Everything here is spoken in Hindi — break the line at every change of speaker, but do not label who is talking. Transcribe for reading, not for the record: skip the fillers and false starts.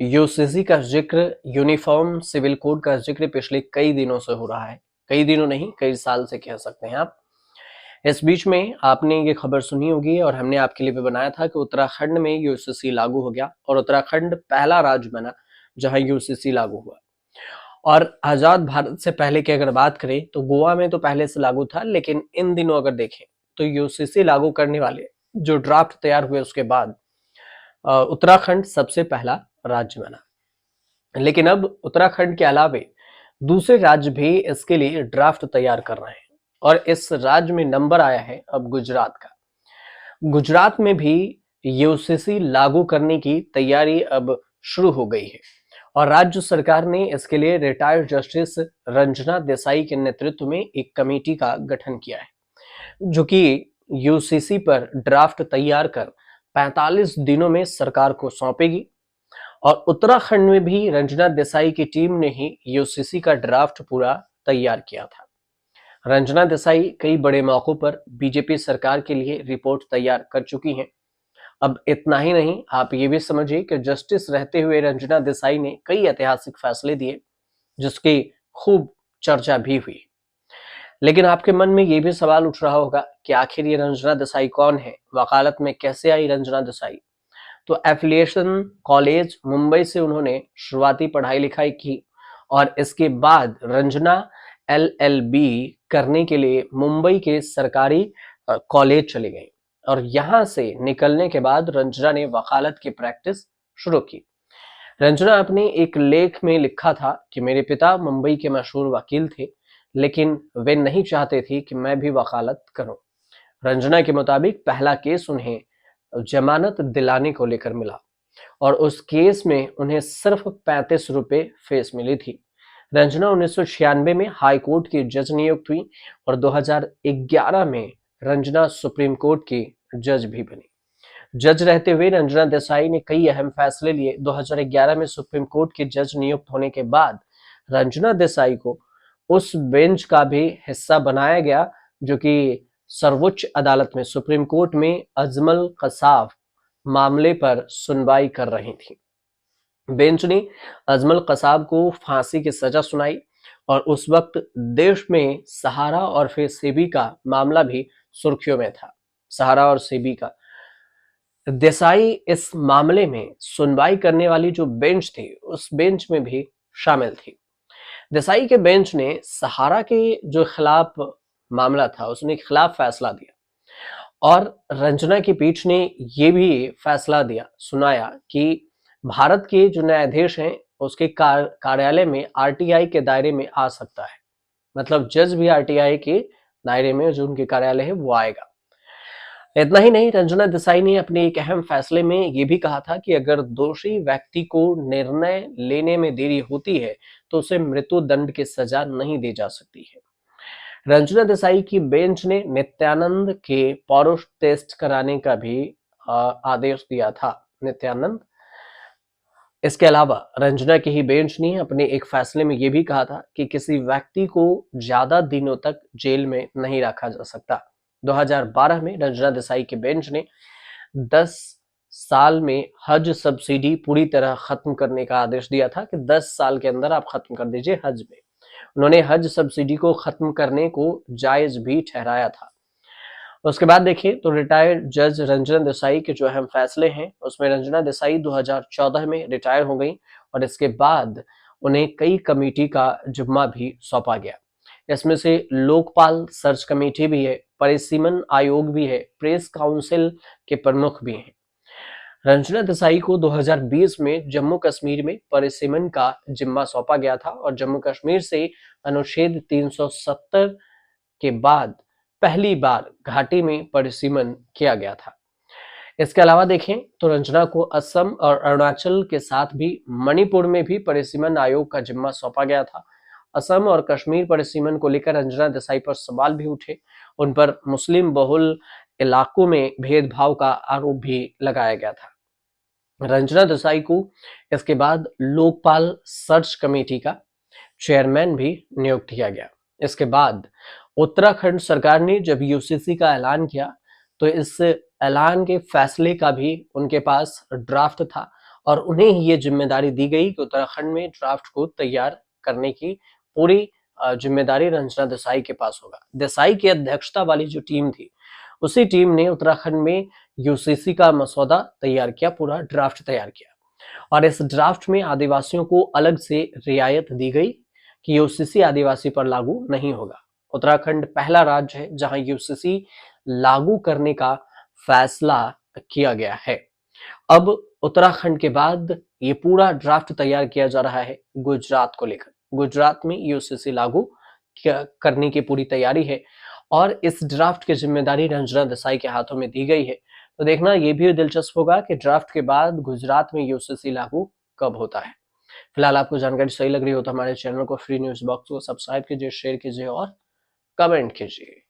यूसीसी का जिक्र, यूनिफॉर्म सिविल कोड का जिक्र पिछले कई दिनों से हो रहा है। कई दिनों नहीं, कई साल से कह सकते हैं आप। इस बीच में आपने ये खबर सुनी होगी और हमने आपके लिए भी बनाया था कि उत्तराखंड में यूसीसी लागू हो गया और उत्तराखंड पहला राज्य बना जहां यूसीसी लागू हुआ। और आजाद भारत से पहले की अगर बात करें तो गोवा में तो पहले से लागू था, लेकिन इन दिनों अगर देखें तो यूसीसी लागू करने वाले जो ड्राफ्ट तैयार हुए उसके बाद उत्तराखंड सबसे पहला राज्य बना। लेकिन अब उत्तराखंड के अलावे दूसरे राज्य भी इसके लिए ड्राफ्ट तैयार कर रहे हैं और इस राज्य में नंबर आया है अब गुजरात का। गुजरात में भी यूसीसी लागू करने की तैयारी अब शुरू हो गई है और राज्य सरकार ने इसके लिए रिटायर्ड जस्टिस रंजना देसाई के नेतृत्व में एक कमेटी का गठन किया है, जो कि यूसीसी पर ड्राफ्ट तैयार कर 45 दिनों में सरकार को सौंपेगी। और उत्तराखंड में भी रंजना देसाई की टीम ने ही यूसीसी का ड्राफ्ट पूरा तैयार किया था। रंजना देसाई कई बड़े मौकों पर बीजेपी सरकार के लिए रिपोर्ट तैयार कर चुकी हैं। अब इतना ही नहीं, आप ये भी समझिए कि जस्टिस रहते हुए रंजना देसाई ने कई ऐतिहासिक फैसले दिए जिसकी खूब चर्चा भी हुई। लेकिन आपके मन में ये भी सवाल उठ रहा होगा कि आखिर ये रंजना देसाई कौन है, वकालत में कैसे आई रंजना देसाई। तो एफिलिएशन कॉलेज मुंबई से उन्होंने शुरुआती पढ़ाई लिखाई की और इसके बाद रंजना एलएलबी करने के लिए मुंबई के सरकारी कॉलेज चली गई और यहां से निकलने के बाद रंजना ने वकालत की प्रैक्टिस शुरू की। रंजना अपने एक लेख में लिखा था कि मेरे पिता मुंबई के मशहूर वकील थे, लेकिन वे नहीं चाहते थे कि मैं भी वकालत करूं। रंजना के मुताबिक पहला केस उन्हें जमानत दिलाने को लेकर मिला और उस केस में उन्हें सिर्फ 35 रुपए फीस मिली थी। रंजना 1996 में हाई कोर्ट की जज नियुक्त हुई और 2011 में रंजना सुप्रीम कोर्ट की जज भी बनी। जज रहते हुए रंजना देसाई ने कई अहम फैसले लिए। 2011 में सुप्रीम कोर्ट की जज नियुक्त होने के बाद रंजना देसाई को उस बेंच का भी हिस्सा बनाया गया जो कि सर्वोच्च अदालत में सुप्रीम कोर्ट में अजमल कसाब मामले पर सुनवाई कर रही थी। बेंच ने अजमल कसाब को फांसी की सजा सुनाई और उस वक्त देश में सहारा और फिर सेबी का मामला भी सुर्खियों में था। सहारा और सेबी का देसाई इस मामले में सुनवाई करने वाली जो बेंच थी उस बेंच में भी शामिल थी। देसाई के बेंच ने सहारा के जो खिलाफ मामला था उसने खिलाफ फैसला दिया और रंजना की पीठ ने यह भी फैसला दिया सुनाया कि भारत के जो न्यायाधीश हैं उसके कार्यालय में आरटीआई के दायरे में आ सकता है। मतलब जज भी आरटीआई के दायरे में जो उनके कार्यालय है वो आएगा। इतना ही नहीं, रंजना देसाई ने अपने एक अहम फैसले में यह भी कहा था कि अगर दोषी व्यक्ति को निर्णय लेने में देरी होती है तो उसे मृत्यु दंड की सजा नहीं दी जा सकती है। रंजना देसाई की बेंच ने नित्यानंद के पौरुष टेस्ट कराने का भी आदेश दिया था। नित्यानंद, इसके अलावा रंजना की ही बेंच ने अपने एक फैसले में यह भी कहा था कि किसी व्यक्ति को ज्यादा दिनों तक जेल में नहीं रखा जा सकता। 2012 में रंजना देसाई की बेंच ने 10 साल में हज सब्सिडी पूरी तरह खत्म करने का आदेश दिया था कि 10 साल के अंदर आप खत्म कर दीजिए हज में। उन्होंने हज सब्सिडी को खत्म करने को जायज भी ठहराया था। उसके बाद देखिए तो रिटायर्ड जज रंजना देसाई के जो अहम फैसले हैं उसमें रंजना देसाई 2014 में रिटायर हो गई और इसके बाद उन्हें कई कमेटी का जिम्मा भी सौंपा गया। इसमें से लोकपाल सर्च कमेटी भी है, परिसीमन आयोग भी है, प्रेस काउंसिल के प्रमुख भी हैं। रंजना देसाई को 2020 में जम्मू कश्मीर में परिसीमन का जिम्मा सौंपा गया था और जम्मू कश्मीर से अनुच्छेद 370 के बाद पहली बार घाटी में परिसीमन किया गया था। इसके अलावा देखें तो रंजना को असम और अरुणाचल के साथ भी मणिपुर में भी परिसीमन आयोग का जिम्मा सौंपा गया था। असम और कश्मीर परिसीमन को लेकर रंजना देसाई पर सवाल भी उठे। उन पर मुस्लिम बहुल इलाकों में भेदभाव का आरोप भी लगाया गया था। रंजना देसाई को इसके बाद लोकपाल सर्च कमेटी का चेयरमैन भी नियुक्त किया गया। इसके बाद उत्तराखंड सरकार ने जब यूसीसी का ऐलान किया तो इस ऐलान के फैसले का भी उनके पास ड्राफ्ट था और उन्हें ही ये जिम्मेदारी दी गई कि उत्तराखंड में ड्राफ्ट को तैयार करने की पूरी जिम्मेदारी रंजना देसाई के पास होगा। देसाई की अध्यक्षता वाली जो टीम थी, उसी टीम ने उत्तराखंड में यूसीसी का मसौदा तैयार किया, पूरा ड्राफ्ट तैयार किया और इस ड्राफ्ट में आदिवासियों को अलग से रियायत दी गई कि यूसीसी आदिवासी पर लागू नहीं होगा। उत्तराखंड पहला राज्य है जहां यूसीसी लागू करने का फैसला किया गया है। अब उत्तराखंड के बाद ये पूरा ड्राफ्ट तैयार किया जा रहा है गुजरात को लेकर। गुजरात में यूसीसी लागू करने की पूरी तैयारी है और इस ड्राफ्ट की जिम्मेदारी रंजना देसाई के हाथों में दी गई है। तो देखना ये भी दिलचस्प होगा कि ड्राफ्ट के बाद गुजरात में यूसीसी लागू कब होता है। फिलहाल आपको जानकारी सही लग रही हो तो हमारे चैनल को फ्री न्यूज बॉक्स को सब्सक्राइब कीजिए, शेयर कीजिए और कमेंट कीजिए।